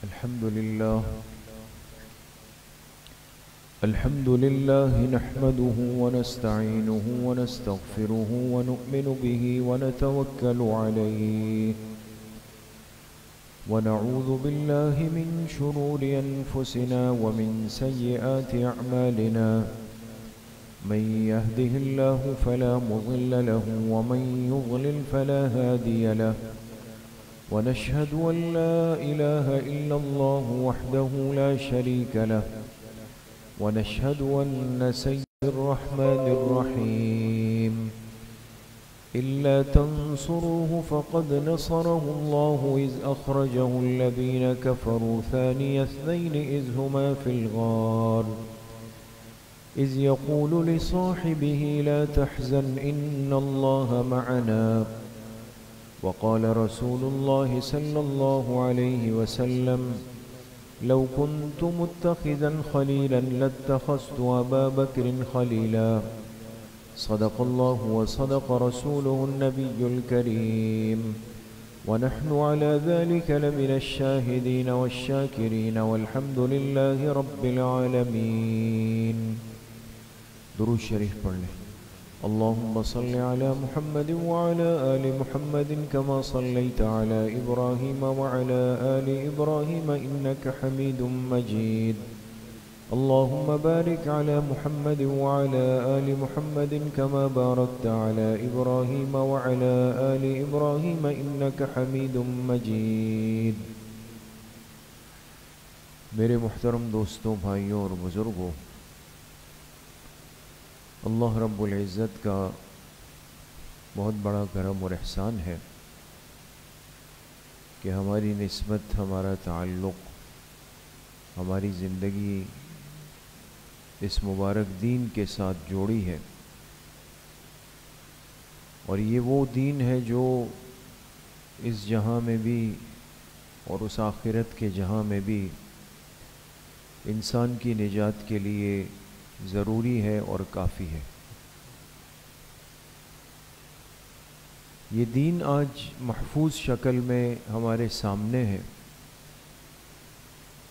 الحمد لله نحمده ونستعينه ونستغفره ونؤمن به ونتوكل عليه ونعوذ بالله من شرور أنفسنا ومن سيئات أعمالنا من يهده الله فلا مضل له ومن يضلل فلا هادي له ونشهد أن لا إله إلا الله وحده لا شريك له ونشهد أن سيد الرحمن الرحيم إلا تنصروه فقد نصره الله إذ أخرجه الذين كفروا ثاني اثنين إذ هما في الغار إذ يقول لصاحبه لا تحزن إن الله معنا وقال رسول الله صلى الله عليه وسلم لو كنت متخذا خليلا لاتخذت أبا بكر خليلا صدق الله وصدق رسوله النبي الكريم ونحن على ذلك لمن الشاهدين والشاكرين والحمد لله رب العالمين. درود شریف پڑھ لیں. اللهم صل على محمد وعلى آل محمد كما صليت على إبراهيم وعلى آل إبراهيم إنك حميد مجيد. اللهم بارك على محمد وعلى آل محمد كما باركت على إبراهيم وعلى آل إبراهيم إنك حميد مجيد. میرے محترم دوستوں، بھائیوں اور بزرگوں، اللہ رب العزت کا بہت بڑا کرم اور احسان ہے کہ ہماری نسبت، ہمارا تعلق، ہماری زندگی اس مبارک دین کے ساتھ جوڑی ہے، اور یہ وہ دین ہے جو اس جہاں میں بھی اور اس آخرت کے جہاں میں بھی انسان کی نجات کے لیے ضروری ہے اور کافی ہے. یہ دین آج محفوظ شکل میں ہمارے سامنے ہے.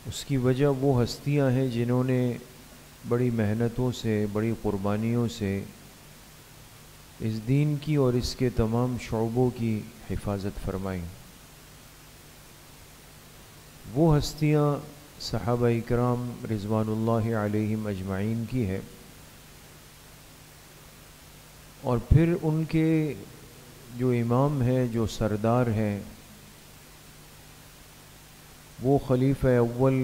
اس کی وجہ وہ ہستیاں ہیں جنہوں نے بڑی محنتوں سے، بڑی قربانیوں سے اس دین کی اور اس کے تمام شعبوں کی حفاظت فرمائی. وہ ہستیاں صحابہ اکرام رضوان اللہ علیہم اجمعین کی ہے، اور پھر ان کے جو امام ہیں، جو سردار ہیں، وہ خلیفہ اول،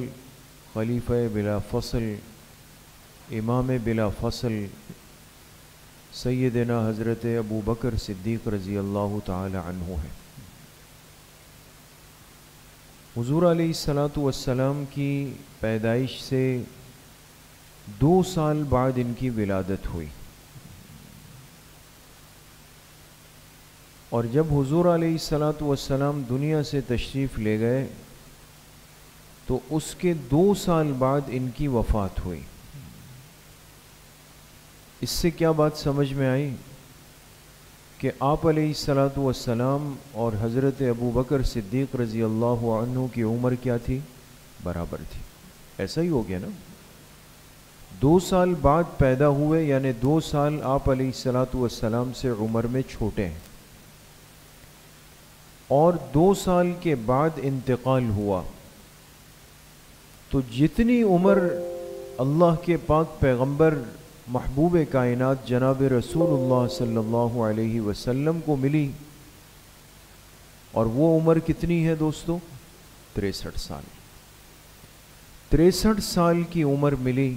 خلیفہ بلا فصل، امام بلا فصل سیدنا حضرت ابو بکر صدیق رضی اللہ تعالی عنہ ہیں. حضور علیہ السلام کی پیدائش سے 2 سال بعد ان کی ولادت ہوئی، اور جب حضور علیہ السلام دنیا سے تشریف لے گئے تو اس کے 2 سال بعد ان کی وفات ہوئی. اس سے کیا بات سمجھ میں آئی کہ آپ علیہ السلام اور حضرت ابو بکر صدیق رضی اللہ عنہ کی عمر کیا تھی؟ برابر تھی. ایسا ہی ہو گیا نا، 2 سال بعد پیدا ہوئے، یعنی 2 سال آپ علیہ السلام سے عمر میں چھوٹے ہیں، اور 2 سال کے بعد انتقال ہوا. تو جتنی عمر اللہ کے پاک پیغمبر محبوب کائنات جناب رسول اللہ صلی اللہ علیہ وسلم کو ملی، اور وہ عمر کتنی ہے دوستو؟ 63 سال. 63 سال کی عمر ملی.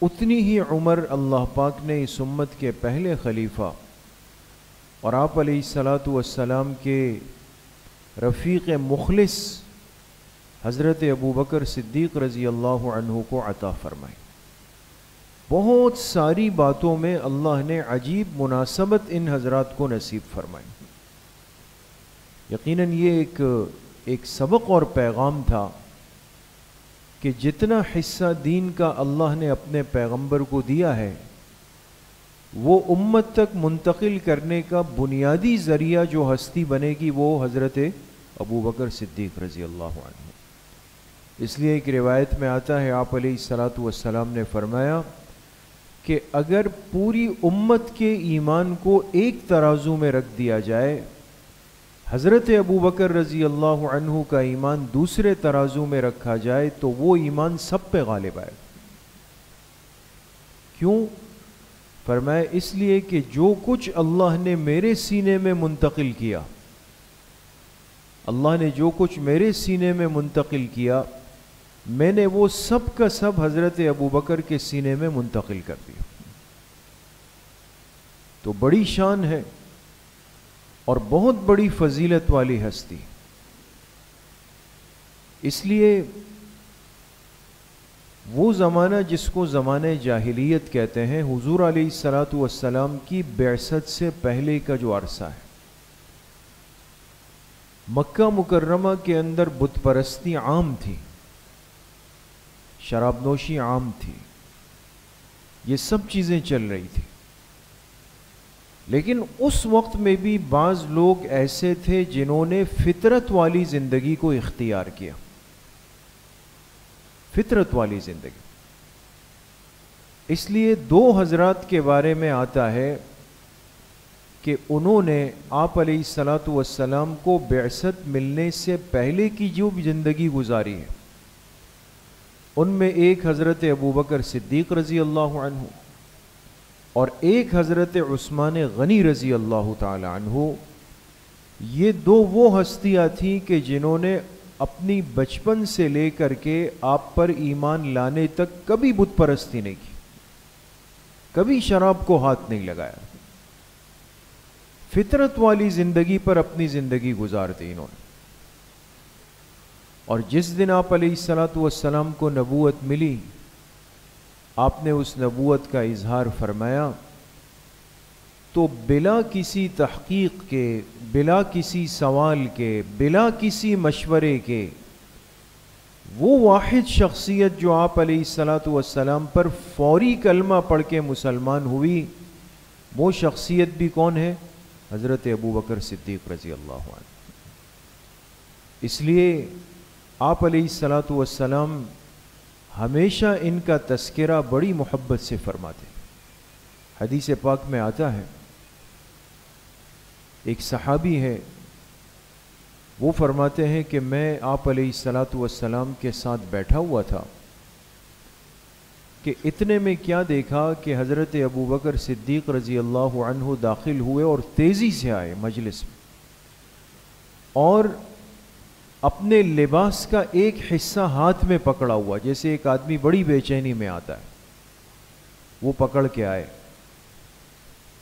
اتنی ہی عمر اللہ پاک نے اس امت کے پہلے خلیفہ اور آپ علیہ السلام کے رفیق مخلص حضرت ابو بکر صدیق رضی اللہ عنہ کو عطا فرمائی. بہت ساری باتوں میں اللہ نے عجیب مناسبت ان حضرات کو نصیب فرمائی. یقیناً یہ ایک سبق اور پیغام تھا کہ جتنا حصہ دین کا اللہ نے اپنے پیغمبر کو دیا ہے، وہ امت تک منتقل کرنے کا بنیادی ذریعہ جو ہستی بنے گی وہ حضرت ابو بکر صدیق رضی اللہ عنہ۔ اس لیے ایک روایت میں آتا ہے آپ علیہ الصلاۃ والسلام نے فرمایا کہ اگر پوری امت کے ایمان کو ایک ترازو میں رکھ دیا جائے، حضرت ابو بکر رضی اللہ عنہ کا ایمان دوسرے ترازو میں رکھا جائے تو وہ ایمان سب پہ غالب آئے۔ کیوں؟ فرمایا اس لیے کہ جو کچھ اللہ نے میرے سینے میں منتقل کیا، اللہ نے جو کچھ میرے سینے میں منتقل کیا، میں نے وہ سب کا سب حضرت ابو بکر کے سینے میں منتقل کر دیا۔ تو بڑی شان ہے اور بہت بڑی فضیلت والی ہستی۔ اس لیے وہ زمانہ جس کو زمانہ جاہلیت کہتے ہیں، حضور علیہ الصلاۃ والسلام کی بعثت سے پہلے کا جو عرصہ ہے، مکہ مکرمہ کے اندر بت پرستی عام تھی، شراب نوشی عام تھی، یہ سب چیزیں چل رہی تھی۔ لیکن اس وقت میں بھی بعض لوگ ایسے تھے جنہوں نے فطرت والی زندگی کو اختیار کیا، فطرت والی زندگی۔ اس لیے دو حضرات کے بارے میں آتا ہے کہ انہوں نے آپ علیہ الصلاۃ والسلام کو بعثت ملنے سے پہلے کی جو زندگی گزاری ہے، ان میں ایک حضرت ابو بکر صدیق رضی اللہ عنہ اور ایک حضرت عثمان غنی رضی اللہ تعالی عنہ۔ یہ دو وہ ہستیاں تھیں کہ جنہوں نے اپنی بچپن سے لے کر کے آپ پر ایمان لانے تک کبھی بت پرستی نہیں کی، کبھی شراب کو ہاتھ نہیں لگایا، فطرت والی زندگی پر اپنی زندگی گزار دی انہوں نے۔ اور جس دن آپ علیہ الصلاۃ والسلام کو نبوت ملی، آپ نے اس نبوت کا اظہار فرمایا تو بلا کسی تحقیق کے، بلا کسی سوال کے، بلا کسی مشورے کے، وہ واحد شخصیت جو آپ علیہ الصلاۃ والسلام پر فوری کلمہ پڑھ کے مسلمان ہوئی، وہ شخصیت بھی کون ہے؟ حضرت ابو بکر صدیق رضی اللہ عنہ۔ اس لیے آپ علیہ الصلاۃ والسلام ہمیشہ ان کا تذکرہ بڑی محبت سے فرماتے ہیں۔ حدیث پاک میں آتا ہے، ایک صحابی ہے، وہ فرماتے ہیں کہ میں آپ علیہ الصلاۃ والسلام کے ساتھ بیٹھا ہوا تھا کہ اتنے میں کیا دیکھا کہ حضرت ابو بکر صدیق رضی اللہ عنہ داخل ہوئے اور تیزی سے آئے مجلس میں، اور اپنے لباس کا ایک حصہ ہاتھ میں پکڑا ہوا، جیسے ایک آدمی بڑی بے چینی میں آتا ہے، وہ پکڑ کے آئے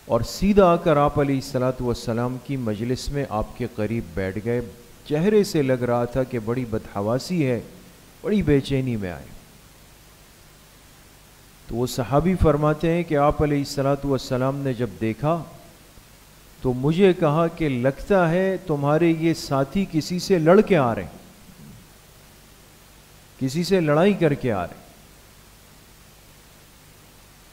اور سیدھا آ کر آپ علیہ الصلاۃ والسلام کی مجلس میں آپ کے قریب بیٹھ گئے۔ چہرے سے لگ رہا تھا کہ بڑی بدحواسی ہے، بڑی بے چینی میں آئے۔ تو وہ صحابی فرماتے ہیں کہ آپ علیہ الصلاۃ والسلام نے جب دیکھا تو مجھے کہا کہ لگتا ہے تمہارے یہ ساتھی کسی سے لڑ کے آ رہے ہیں، کسی سے لڑائی کر کے آ رہے ہیں۔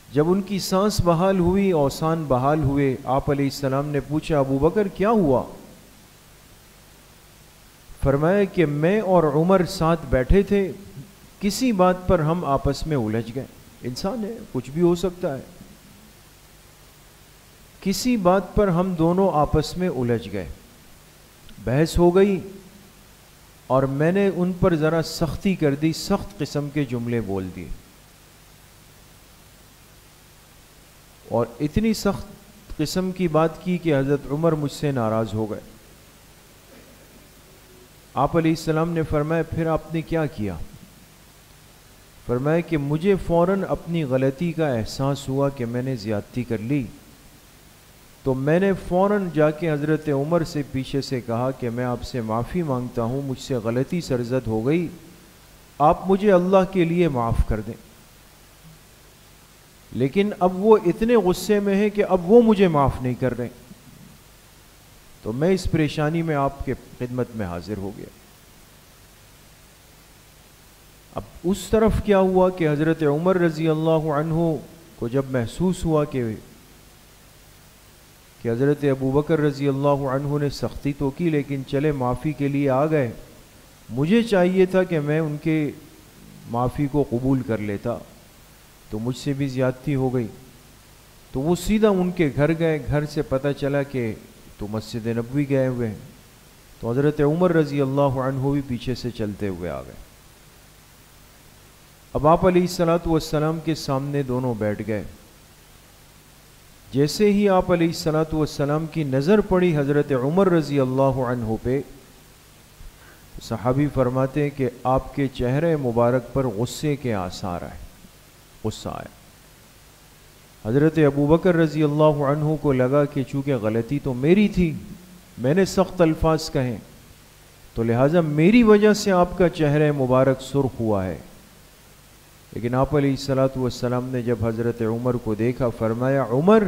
جب ان کی سانس بحال ہوئی، اوسان بحال ہوئے، آپ علیہ السلام نے پوچھا ابو بکر کیا ہوا؟ فرمایا کہ میں اور عمر ساتھ بیٹھے تھے، کسی بات پر ہم آپس میں الجھ گئے، انسان ہے کچھ بھی ہو سکتا ہے، کسی بات پر ہم دونوں آپس میں الجھ گئے، بحث ہو گئی اور میں نے ان پر ذرا سختی کر دی، سخت قسم کے جملے بول دیے، اور اتنی سخت قسم کی بات کی کہ حضرت عمر مجھ سے ناراض ہو گئے۔ آپ علیہ السلام نے فرمایا پھر آپ نے کیا کیا؟ فرمایا کہ مجھے فوراً اپنی غلطی کا احساس ہوا کہ میں نے زیادتی کر لی، تو میں نے فوراً جا کے حضرت عمر سے پیچھے سے کہا کہ میں آپ سے معافی مانگتا ہوں، مجھ سے غلطی سرزد ہو گئی، آپ مجھے اللہ کے لیے معاف کر دیں۔ لیکن اب وہ اتنے غصے میں ہے کہ اب وہ مجھے معاف نہیں کر رہے، تو میں اس پریشانی میں آپ کے خدمت میں حاضر ہو گیا۔ اب اس طرف کیا ہوا کہ حضرت عمر رضی اللہ عنہ کو جب محسوس ہوا کہ حضرت ابوبکر رضی اللہ عنہ نے سختی تو کی لیکن چلے معافی کے لیے آ گئے، مجھے چاہیے تھا کہ میں ان کے معافی کو قبول کر لیتا، تو مجھ سے بھی زیادتی ہو گئی۔ تو وہ سیدھا ان کے گھر گئے، گھر سے پتہ چلا کہ تو مسجد نبوی گئے ہوئے ہیں، تو حضرت عمر رضی اللہ عنہ بھی پیچھے سے چلتے ہوئے آ گئے۔ اب آپ علیہ الصلوۃ والسلام کے سامنے دونوں بیٹھ گئے۔ جیسے ہی آپ علیہ الصلوۃ والسلام کی نظر پڑی حضرت عمر رضی اللہ عنہ پہ، صحابی فرماتے ہیں کہ آپ کے چہرے مبارک پر غصے کے آثار آئے، غصہ آیا۔ حضرت ابوبکر رضی اللہ عنہ کو لگا کہ چونکہ غلطی تو میری تھی، میں نے سخت الفاظ کہیں، تو لہٰذا میری وجہ سے آپ کا چہرہ مبارک سرخ ہوا ہے۔ لیکن آپ علیہ الصلوۃ والسلام نے جب حضرت عمر کو دیکھا، فرمایا عمر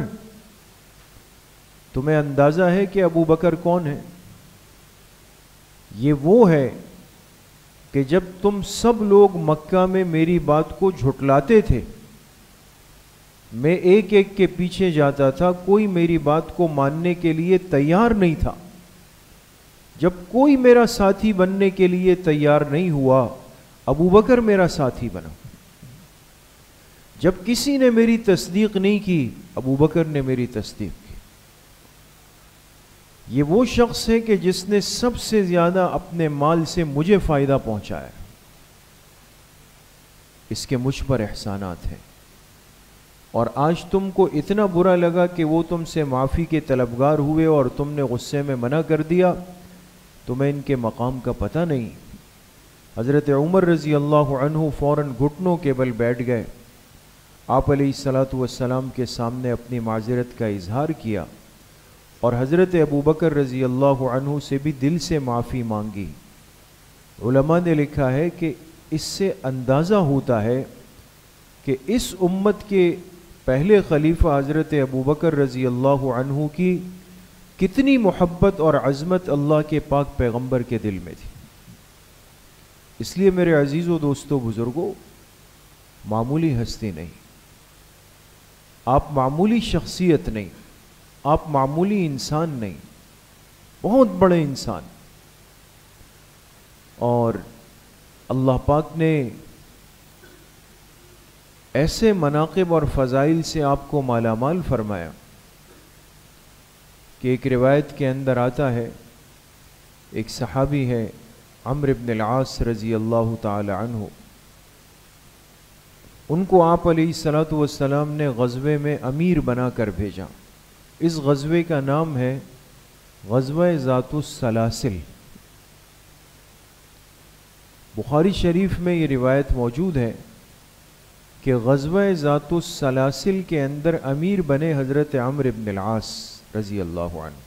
تمہیں اندازہ ہے کہ ابو بکر کون ہے؟ یہ وہ ہے کہ جب تم سب لوگ مکہ میں میری بات کو جھٹلاتے تھے، میں ایک ایک کے پیچھے جاتا تھا، کوئی میری بات کو ماننے کے لیے تیار نہیں تھا۔ جب کوئی میرا ساتھی بننے کے لیے تیار نہیں ہوا، ابو بکر میرا ساتھی بنا۔ جب کسی نے میری تصدیق نہیں کی، ابو بکر نے میری تصدیق کی۔ یہ وہ شخص ہے کہ جس نے سب سے زیادہ اپنے مال سے مجھے فائدہ پہنچایا، اس کے مجھ پر احسانات ہیں، اور آج تم کو اتنا برا لگا کہ وہ تم سے معافی کے طلبگار ہوئے اور تم نے غصے میں منع کر دیا، تمہیں ان کے مقام کا پتہ نہیں۔ حضرت عمر رضی اللہ عنہ فوراً گھٹنوں کے بل بیٹھ گئے، آپ علیہ الصلوۃ والسلام کے سامنے اپنی معذرت کا اظہار کیا، اور حضرت ابوبکر رضی اللہ عنہ سے بھی دل سے معافی مانگی۔ علماء نے لکھا ہے کہ اس سے اندازہ ہوتا ہے کہ اس امت کے پہلے خلیفہ حضرت ابوبکر رضی اللہ عنہ کی کتنی محبت اور عظمت اللہ کے پاک پیغمبر کے دل میں تھی۔ اس لیے میرے عزیزو دوستو بزرگو، معمولی ہستی نہیں، آپ معمولی شخصیت نہیں، آپ معمولی انسان نہیں، بہت بڑے انسان، اور اللہ پاک نے ایسے مناقب اور فضائل سے آپ کو مالا مال فرمایا کہ ایک روایت کے اندر آتا ہے، ایک صحابی ہے عمرو بن العاص رضی اللہ تعالی عنہ، ان کو آپ علیہ الصلوۃ والسلام نے غزوے میں امیر بنا کر بھیجا۔ اس غزوے کا نام ہے غزوہ ذات السلاسل۔ بخاری شریف میں یہ روایت موجود ہے کہ غزوہ ذات السلاسل کے اندر امیر بنے حضرت عمرو بن العاص رضی اللہ عنہ،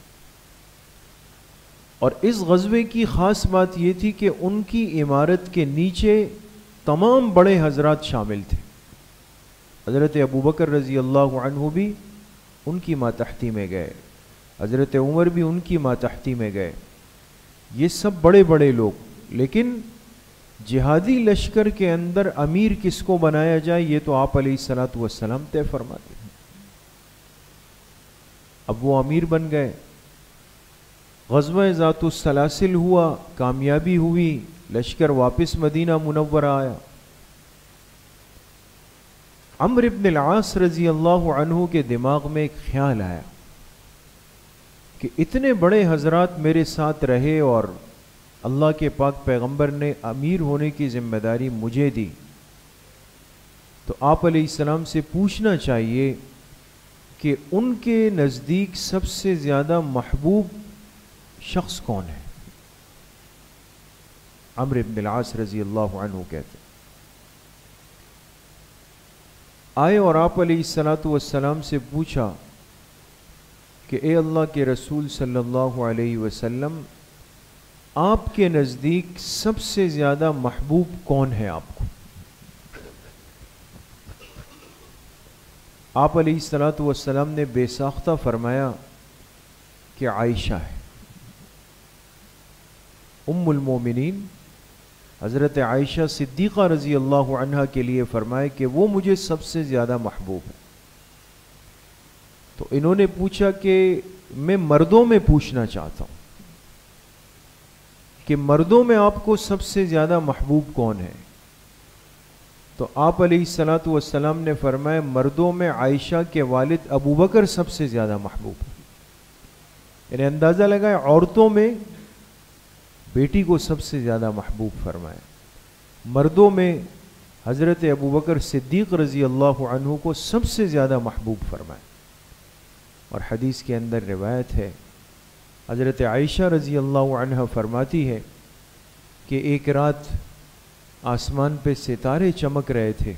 اور اس غزوے کی خاص بات یہ تھی کہ ان کی عمارت کے نیچے تمام بڑے حضرات شامل تھے۔ حضرت ابوبکر رضی اللہ عنہ بھی ان کی ماتحتی میں گئے، حضرت عمر بھی ان کی ماتحتی میں گئے، یہ سب بڑے بڑے لوگ، لیکن جہادی لشکر کے اندر امیر کس کو بنایا جائے یہ تو آپ علیہ الصلوۃ والسلام طے فرماتے ہیں۔ اب وہ امیر بن گئے، غزوہ ذات السلاسل ہوا، کامیابی ہوئی، لشکر واپس مدینہ منورہ آیا۔ عمرو بن العاص رضی اللہ عنہ کے دماغ میں ایک خیال آیا کہ اتنے بڑے حضرات میرے ساتھ رہے اور اللہ کے پاک پیغمبر نے امیر ہونے کی ذمہ داری مجھے دی، تو آپ علیہ السلام سے پوچھنا چاہیے کہ ان کے نزدیک سب سے زیادہ محبوب شخص کون ہے؟ عمرو بن العاص رضی اللہ عنہ کہتے آئے اور آپ علیہ الصلوۃ والسلام سے پوچھا کہ اے اللہ کے رسول صلی اللہ علیہ وسلم، آپ کے نزدیک سب سے زیادہ محبوب کون ہے آپ کو؟ آپ علیہ الصلوۃ والسلام نے بے ساختہ فرمایا کہ عائشہ ہے، ام المومنین حضرت عائشہ صدیقہ رضی اللہ عنہا کے لیے فرمائے کہ وہ مجھے سب سے زیادہ محبوب ہے۔ تو انہوں نے پوچھا کہ میں مردوں میں پوچھنا چاہتا ہوں کہ مردوں میں آپ کو سب سے زیادہ محبوب کون ہے؟ تو آپ علیہ الصلوۃ والسلام نے فرمایا مردوں میں عائشہ کے والد ابو بکر سب سے زیادہ محبوب ہے. یعنی اندازہ لگائے عورتوں میں بیٹی کو سب سے زیادہ محبوب فرمایا. مردوں میں حضرت ابو بکر صدیق رضی اللہ عنہ کو سب سے زیادہ محبوب فرمایا. اور حدیث کے اندر روایت ہے حضرت عائشہ رضی اللہ عنہ فرماتی ہے کہ ایک رات آسمان پہ ستارے چمک رہے تھے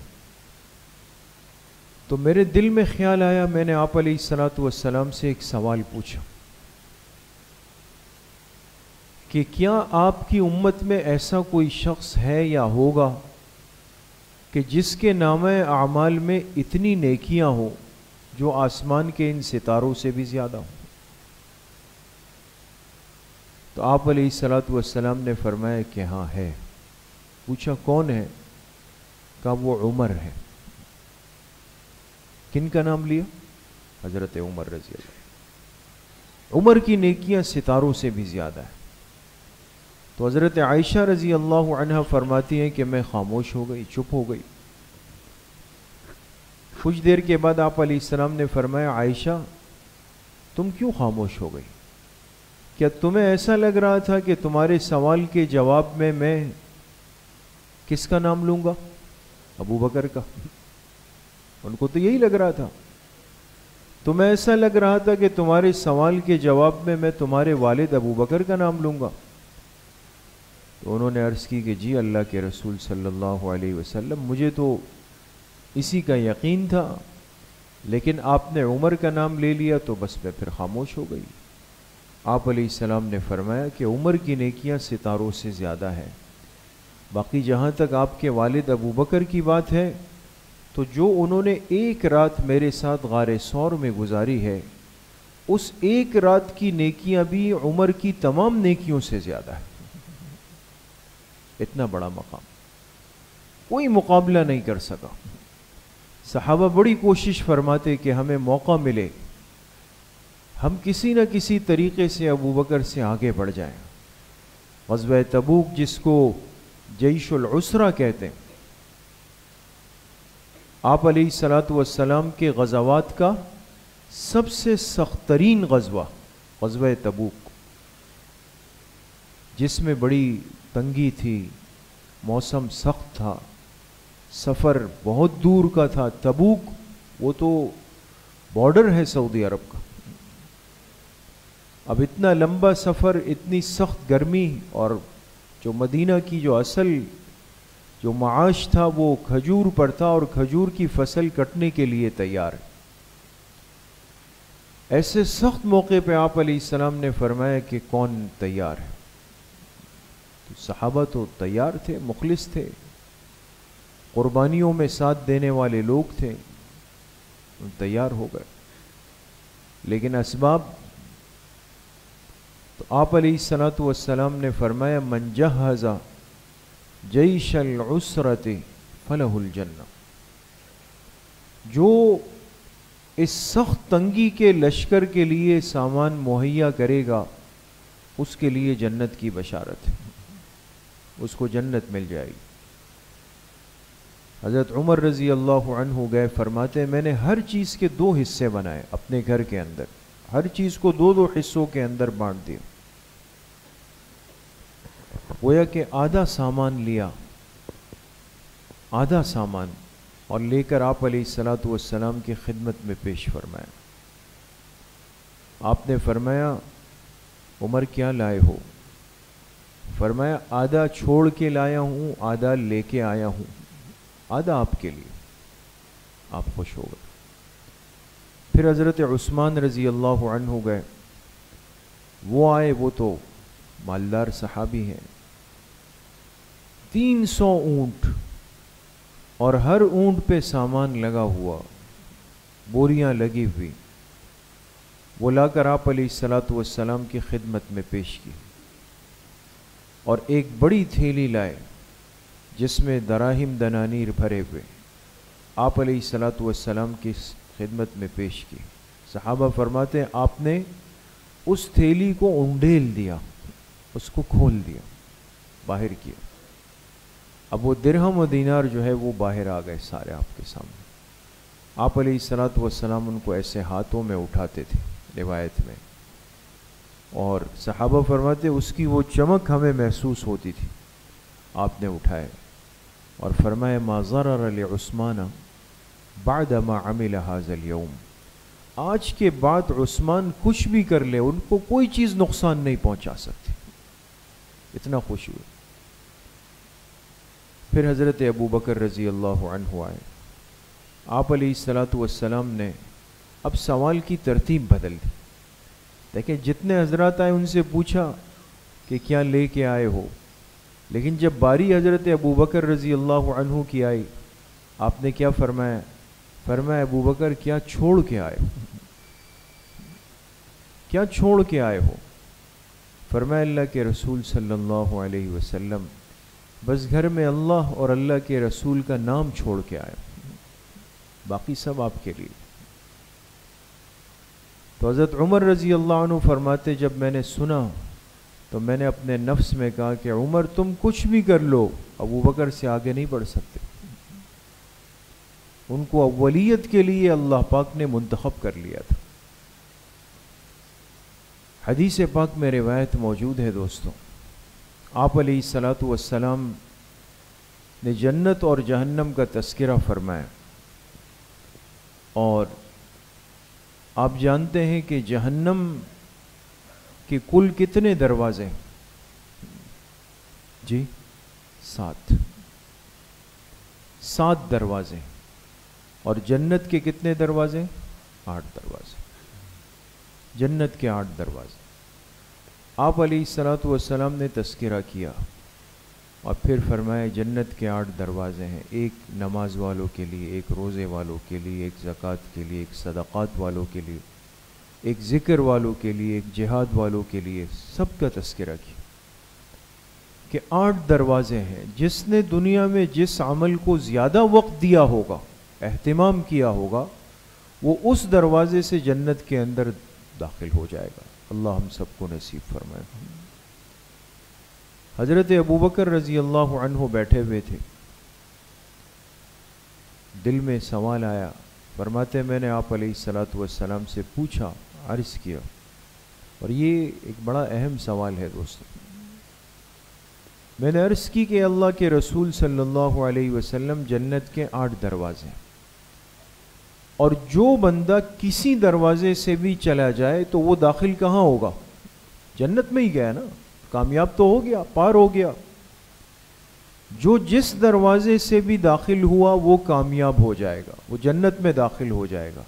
تو میرے دل میں خیال آیا, میں نے آپ علیہ الصلوۃ والسلام سے ایک سوال پوچھا کہ کیا آپ کی امت میں ایسا کوئی شخص ہے یا ہوگا کہ جس کے نامہ اعمال میں اتنی نیکیاں ہوں جو آسمان کے ان ستاروں سے بھی زیادہ ہوں؟ تو آپ علیہ الصلوۃ والسلام نے فرمایا کہ ہاں ہے. پوچھا کون ہے؟ کہا وہ عمر ہے. کن کا نام لیا؟ حضرت عمر رضی اللہ. عمر کی نیکیاں ستاروں سے بھی زیادہ ہے. تو حضرت عائشہ رضی اللہ عنہ فرماتی ہیں کہ میں خاموش ہو گئی, چپ ہو گئی. کچھ دیر کے بعد آپ علیہ السلام نے فرمایا عائشہ تم کیوں خاموش ہو گئی؟ کیا تمہیں ایسا لگ رہا تھا کہ تمہارے سوال کے جواب میں میں کس کا نام لوں گا؟ ابو بکر کا. ان کو تو یہی لگ رہا تھا. تمہیں ایسا لگ رہا تھا کہ تمہارے سوال کے جواب میں میں تمہارے والد ابو بکر کا نام لوں گا؟ تو انہوں نے عرض کی کہ جی اللہ کے رسول صلی اللہ علیہ وسلم مجھے تو اسی کا یقین تھا, لیکن آپ نے عمر کا نام لے لیا تو بس میں پھر خاموش ہو گئی. آپ علیہ السلام نے فرمایا کہ عمر کی نیکیاں ستاروں سے زیادہ ہے. باقی جہاں تک آپ کے والد ابو بکر کی بات ہے تو جو انہوں نے ایک رات میرے ساتھ غار ثور میں گزاری ہے اس ایک رات کی نیکیاں بھی عمر کی تمام نیکیوں سے زیادہ ہے. اتنا بڑا مقام کوئی مقابلہ نہیں کر سکا. صحابہ بڑی کوشش فرماتے کہ ہمیں موقع ملے ہم کسی نہ کسی طریقے سے ابو بکر سے آگے بڑھ جائیں. غزوہ تبوک جس کو جیش العسرہ کہتے ہیں, آپ علیہ الصلوۃ والسلام کے غزوات کا سب سے سخت ترین غزوہ غزوہ تبوک, جس میں بڑی تنگی تھی, موسم سخت تھا, سفر بہت دور کا تھا. تبوک وہ تو بارڈر ہے سعودی عرب کا. اب اتنا لمبا سفر, اتنی سخت گرمی, اور جو مدینہ کی جو اصل جو معاش تھا وہ کھجور پر تھا اور کھجور کی فصل کٹنے کے لیے تیار. ایسے سخت موقع پہ آپ علیہ السلام نے فرمایا کہ کون تیار ہے؟ تو صحابہ تو تیار تھے, مخلص تھے, قربانیوں میں ساتھ دینے والے لوگ تھے, تیار ہو گئے. لیکن اسباب, تو آپ علیہ الصلوۃ والسلام نے فرمایا من جہز جیش العسرۃ فلہ الجنہ, جو اس سخت تنگی کے لشکر کے لیے سامان مہیا کرے گا اس کے لیے جنت کی بشارت ہے, اس کو جنت مل جائے گی. حضرت عمر رضی اللہ عنہ گئے, فرماتے میں نے ہر چیز کے 2 حصے بنائے اپنے گھر کے اندر, ہر چیز کو 2 حصوں کے اندر بانٹ دیا. گویا کہ آدھا سامان لیا, آدھا سامان, اور لے کر آپ علیہ الصلوۃ والسلام کی خدمت میں پیش فرمایا. آپ نے فرمایا عمر کیا لائے ہو؟ فرمایا آدھا چھوڑ کے لایا ہوں, آدھا لے کے آیا ہوں, آدھا آپ کے لیے. آپ خوش ہو گئے. پھر حضرت عثمان رضی اللہ عنہ گئے, وہ آئے, وہ تو مالدار صحابی ہیں. 300 اونٹ اور ہر اونٹ پہ سامان لگا ہوا, بوریاں لگی ہوئی, وہ لا کر آپ علیہ الصلوۃ والسلام کی خدمت میں پیش کی. اور ایک بڑی تھیلی لائے جس میں دراہم دنانیر بھرے ہوئے, آپ علیہ الصلوۃ والسلام کی خدمت میں پیش کی. صحابہ فرماتے ہیں آپ نے اس تھیلی کو انڈیل دیا، اس کو کھول دیا، باہر کیا. اب وہ درہم و دینار جو ہے وہ باہر آ گئے سارے آپ کے سامنے. آپ علیہ الصلوۃ والسلام ان کو ایسے ہاتھوں میں اٹھاتے تھے روایت میں، اور صحابہ فرماتے اس کی وہ چمک ہمیں محسوس ہوتی تھی. آپ نے اٹھائے اور فرمایا ما ضرر لعثمان بعد ما عمل هذا اليوم، آج کے بعد عثمان کچھ بھی کر لے ان کو کوئی چیز نقصان نہیں پہنچا سکتی. اتنا خوش ہوئے. پھر حضرت ابو بکر رضی اللہ عنہ آئے. آپ علیہ الصلوۃ والسلام نے اب سوال کی ترتیب بدل دی. دیکھیں جتنے حضرات آئے ان سے پوچھا کہ کیا لے کے آئے ہو، لیکن جب باری حضرت ابو بکر رضی اللہ عنہ کی آئی، آپ نے کیا فرمایا؟ فرمایا ابو بکر کیا چھوڑ کے آئے ہو؟ کیا چھوڑ کے آئے ہو؟ فرمایا اللہ کے رسول صلی اللہ علیہ وسلم، بس گھر میں اللہ اور اللہ کے رسول کا نام چھوڑ کے آئے، باقی سب آپ کے لیے. تو حضرت عمر رضی اللہ عنہ فرماتے جب میں نے سنا تو میں نے اپنے نفس میں کہا کہ عمر تم کچھ بھی کر لو ابو بکر سے آگے نہیں بڑھ سکتے. ان کو اولیت کے لیے اللہ پاک نے منتخب کر لیا تھا. حدیث پاک میں روایت موجود ہے دوستوں، آپ علیہ الصلوۃ والسلام نے جنت اور جہنم کا تذکرہ فرمایا. اور آپ جانتے ہیں کہ جہنم کے کل کتنے دروازے؟ جی 7 دروازے. اور جنت کے کتنے دروازے؟ 8 دروازے. جنت کے 8 دروازے. آپ علیہ الصلوۃ والسلام نے تذکرہ کیا اور پھر فرمایا جنت کے 8 دروازے ہیں، ایک نماز والوں کے لیے، ایک روزے والوں کے لیے، ایک زکوٰۃ کے لیے، ایک صدقات والوں کے لیے، ایک ذکر والوں کے لیے، ایک جہاد والوں کے لیے. سب کا تذکرہ کیا کہ 8 دروازے ہیں. جس نے دنیا میں جس عمل کو زیادہ وقت دیا ہوگا، اہتمام کیا ہوگا، وہ اس دروازے سے جنت کے اندر داخل ہو جائے گا. اللہ ہم سب کو نصیب فرمائے. حضرت ابو بکر رضی اللہ عنہ بیٹھے ہوئے تھے. دل میں سوال آیا. فرماتے میں نے آپ علیہ الصلوۃ والسلام سے پوچھا، عرض کیا، اور یہ ایک بڑا اہم سوال ہے دوستو. میں نے عرض کی کہ اللہ کے رسول صلی اللہ علیہ وسلم جنت کے 8 دروازے ہیں، اور جو بندہ کسی دروازے سے بھی چلا جائے تو وہ داخل کہاں ہوگا؟ جنت میں ہی گیا نا، کامیاب تو ہو گیا، پار ہو گیا. جو جس دروازے سے بھی داخل ہوا وہ کامیاب ہو جائے گا، وہ جنت میں داخل ہو جائے گا.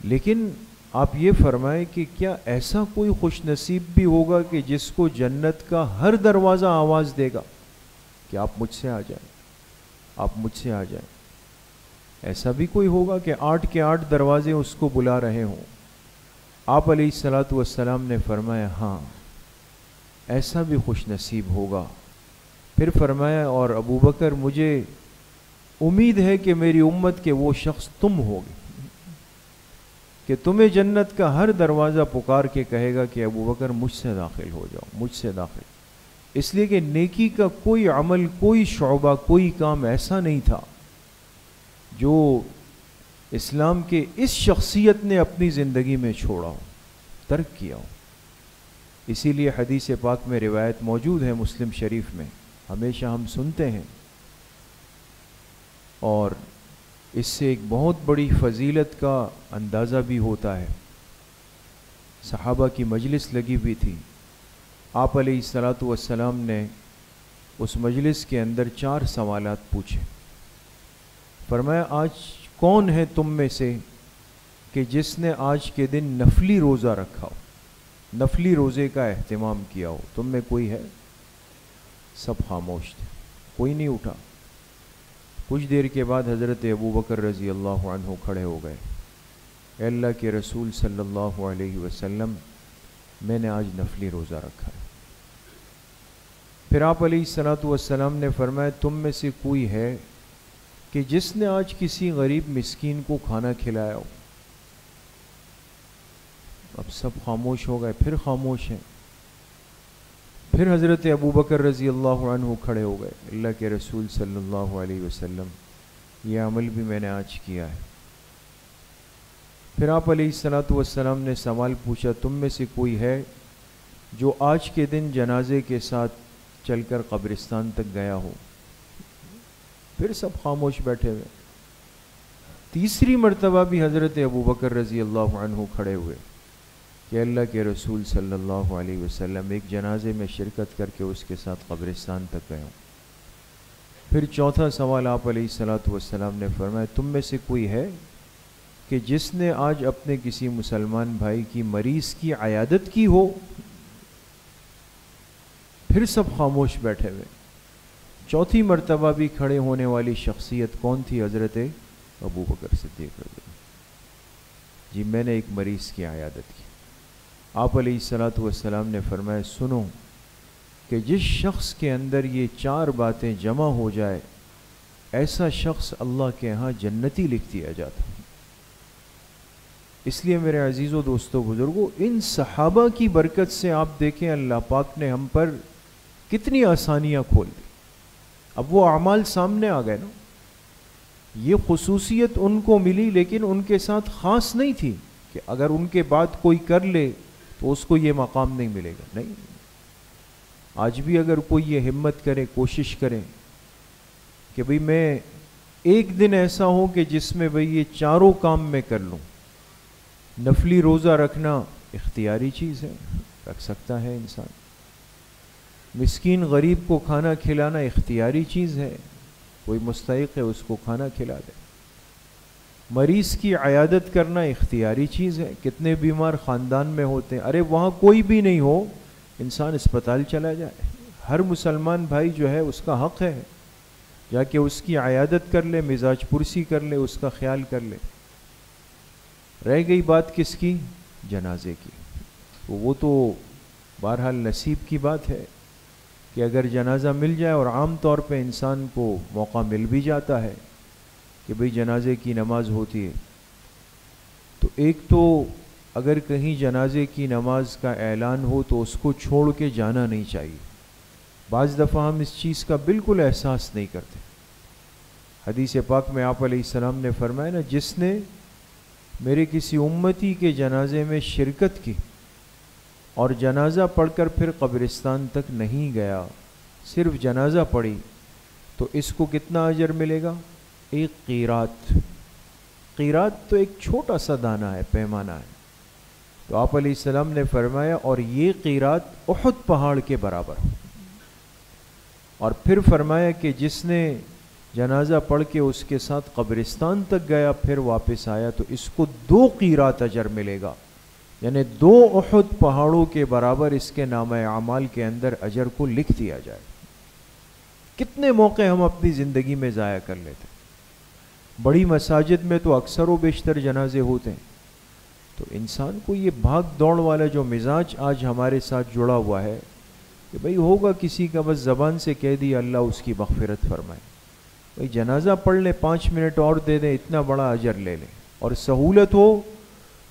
لیکن آپ یہ فرمائیں کہ کیا ایسا کوئی خوش نصیب بھی ہوگا کہ جس کو جنت کا ہر دروازہ آواز دے گا کہ آپ مجھ سے آ جائیں، آپ مجھ سے آ جائیں؟ ایسا بھی کوئی ہوگا کہ 8 کے 8 دروازے اس کو بلا رہے ہوں؟ آپ علیہ الصلوۃ والسلام نے فرمایا ہاں ایسا بھی خوش نصیب ہوگا. پھر فرمایا اور ابو بکر مجھے امید ہے کہ میری امت کے وہ شخص تم ہوگے کہ تمہیں جنت کا ہر دروازہ پکار کے کہے گا کہ ابو بکر مجھ سے داخل ہو جاؤ، مجھ سے داخل. اس لیے کہ نیکی کا کوئی عمل، کوئی شعبہ، کوئی کام ایسا نہیں تھا جو اسلام کے اس شخصیت نے اپنی زندگی میں چھوڑا ہو، ترک کیا ہو. اسی لیے حدیث پاک میں روایت موجود ہے مسلم شریف میں، ہمیشہ ہم سنتے ہیں، اور اس سے ایک بہت بڑی فضیلت کا اندازہ بھی ہوتا ہے. صحابہ کی مجلس لگی ہوئی تھی. آپ علیہ الصلوۃ والسلام نے اس مجلس کے اندر 4 سوالات پوچھے. فرمایا آج کون ہے تم میں سے کہ جس نے آج کے دن نفلی روزہ رکھا ہو، نفلی روزے کا اہتمام کیا ہو؟ تم میں کوئی ہے؟ سب خاموش تھے، کوئی نہیں اٹھا. کچھ دیر کے بعد حضرت ابو بکر رضی اللہ عنہ کھڑے ہو گئے. اے اللہ کے رسول صلی اللہ علیہ وسلم، میں نے آج نفلی روزہ رکھا ہے. پھر آپ علیہ الصلوۃ والسلام نے فرمایا تم میں سے کوئی ہے کہ جس نے آج کسی غریب مسکین کو کھانا کھلایا ہو؟ اب سب خاموش ہو گئے، پھر خاموش ہیں. پھر حضرت ابو بکر رضی اللہ عنہ کھڑے ہو گئے. اللہ کے رسول صلی اللہ علیہ وسلم، یہ عمل بھی میں نے آج کیا ہے. پھر آپ علیہ الصلاۃ والسلام نے سوال پوچھا، تم میں سے کوئی ہے جو آج کے دن جنازے کے ساتھ چل کر قبرستان تک گیا ہو؟ پھر سب خاموش بیٹھے ہوئے. تیسری مرتبہ بھی حضرت ابو بکر رضی اللہ عنہ کھڑے ہوئے کہ اللہ کے رسول صلی اللہ علیہ وسلم، ایک جنازے میں شرکت کر کے اس کے ساتھ قبرستان تک گیا ہوں. پھر چوتھا سوال آپ علیہ الصلاۃ والسلام نے فرمایا، تم میں سے کوئی ہے کہ جس نے آج اپنے کسی مسلمان بھائی کی مریض کی عیادت کی ہو؟ پھر سب خاموش بیٹھے ہوئے. چوتھی مرتبہ بھی کھڑے ہونے والی شخصیت کون تھی؟ حضرت ابو بکر صدیق رضی اللہ. جی میں نے ایک مریض کی عیادت کی. آپ علیہ الصلاۃ والسلام نے فرمایا، سنو کہ جس شخص کے اندر یہ چار باتیں جمع ہو جائے ایسا شخص اللہ کے ہاں جنتی لکھ دیا جاتا. اس لیے میرے عزیز و دوستو بزرگوں، ان صحابہ کی برکت سے آپ دیکھیں اللہ پاک نے ہم پر کتنی آسانیاں کھول دی. اب وہ اعمال سامنے آ گئے نا. یہ خصوصیت ان کو ملی لیکن ان کے ساتھ خاص نہیں تھی کہ اگر ان کے بعد کوئی کر لے تو اس کو یہ مقام نہیں ملے گا. نہیں، آج بھی اگر کوئی یہ ہمت کرے، کوشش کرے کہ بھئی میں ایک دن ایسا ہو کہ جس میں بھئی یہ چاروں کام میں کر لوں. نفلی روزہ رکھنا اختیاری چیز ہے، رکھ سکتا ہے انسان. مسکین غریب کو کھانا کھلانا اختیاری چیز ہے، کوئی مستحق ہے اس کو کھانا کھلا دے. مریض کی عیادت کرنا اختیاری چیز ہے. کتنے بیمار خاندان میں ہوتے ہیں، ارے وہاں کوئی بھی نہیں ہو انسان اسپتال چلا جائے. ہر مسلمان بھائی جو ہے اس کا حق ہے جا کے اس کی عیادت کر لے، مزاج پرسی کر لے، اس کا خیال کر لے. رہ گئی بات کس کی؟ جنازے کی. وہ تو بہرحال نصیب کی بات ہے کہ اگر جنازہ مل جائے، اور عام طور پہ انسان کو موقع مل بھی جاتا ہے کہ بھئی جنازے کی نماز ہوتی ہے، تو ایک تو اگر کہیں جنازے کی نماز کا اعلان ہو تو اس کو چھوڑ کے جانا نہیں چاہیے. بعض دفعہ ہم اس چیز کا بالکل احساس نہیں کرتے. حدیث پاک میں آپ علیہ السلام نے فرمایا نا، جس نے میرے کسی امتی کے جنازے میں شرکت کی اور جنازہ پڑھ کر پھر قبرستان تک نہیں گیا، صرف جنازہ پڑھی، تو اس کو کتنا اجر ملے گا؟ ایک قیرات. قیرات تو ایک چھوٹا سا دانہ ہے، پیمانہ ہے. تو آپ علیہ السلام نے فرمایا اور یہ قیرات احد پہاڑ کے برابر ہو. اور پھر فرمایا کہ جس نے جنازہ پڑھ کے اس کے ساتھ قبرستان تک گیا پھر واپس آیا تو اس کو 2 قیرات اجر ملے گا، یعنی 2 احد پہاڑوں کے برابر اس کے نامہ اعمال کے اندر اجر کو لکھ دیا جائے. کتنے موقع ہم اپنی زندگی میں ضائع کر لیتے. بڑی مساجد میں تو اکثر و بیشتر جنازے ہوتے ہیں، تو انسان کو یہ بھاگ دوڑ والا جو مزاج آج ہمارے ساتھ جڑا ہوا ہے کہ بھئی ہوگا کسی کا، بس زبان سے کہہ دیا اللہ اس کی مغفرت فرمائے. بھئی جنازہ پڑھ لیں، 5 منٹ اور دے دیں، اتنا بڑا اجر لے لیں. اور سہولت ہو،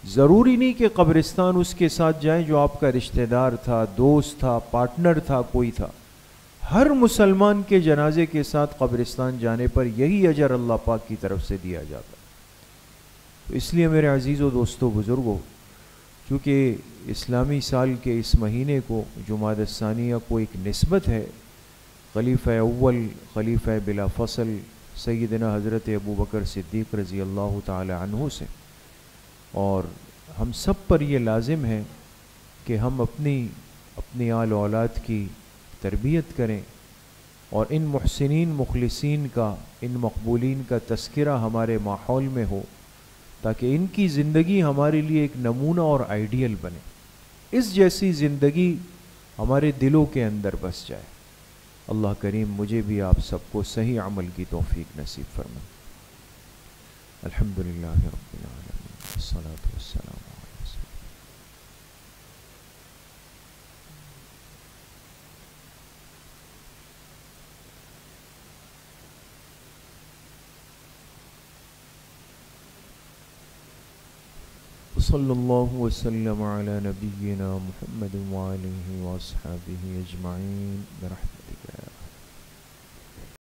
ضروری نہیں کہ قبرستان اس کے ساتھ جائیں جو آپ کا رشتہ دار تھا، دوست تھا، پارٹنر تھا، کوئی تھا. ہر مسلمان کے جنازے کے ساتھ قبرستان جانے پر یہی اجر اللہ پاک کی طرف سے دیا جاتا. تو اس لیے میرے عزیز و دوستو بزرگوں، چونکہ اسلامی سال کے اس مہینے کو جمادی الثانیہ کو ایک نسبت ہے خلیفہ اول، خلیفہ بلا فصل سیدنا حضرت ابو بکر صدیق رضی اللہ تعالی عنہ سے، اور ہم سب پر یہ لازم ہے کہ ہم اپنی آل اولاد کی تربیت کریں اور ان محسنین مخلصین کا، ان مقبولین کا تذکرہ ہمارے ماحول میں ہو تاکہ ان کی زندگی ہمارے لیے ایک نمونہ اور آئیڈیل بنے. اس جیسی زندگی ہمارے دلوں کے اندر بس جائے. اللہ کریم مجھے بھی آپ سب کو صحیح عمل کی توفیق نصیب فرمائے. الحمدللہ رب العالمین، والصلاة والسلام علی رسول اللہ. وصلی اللہ وسلم علی نبینا محمد وآلہ واصحابہ اجمعین برحمتہ.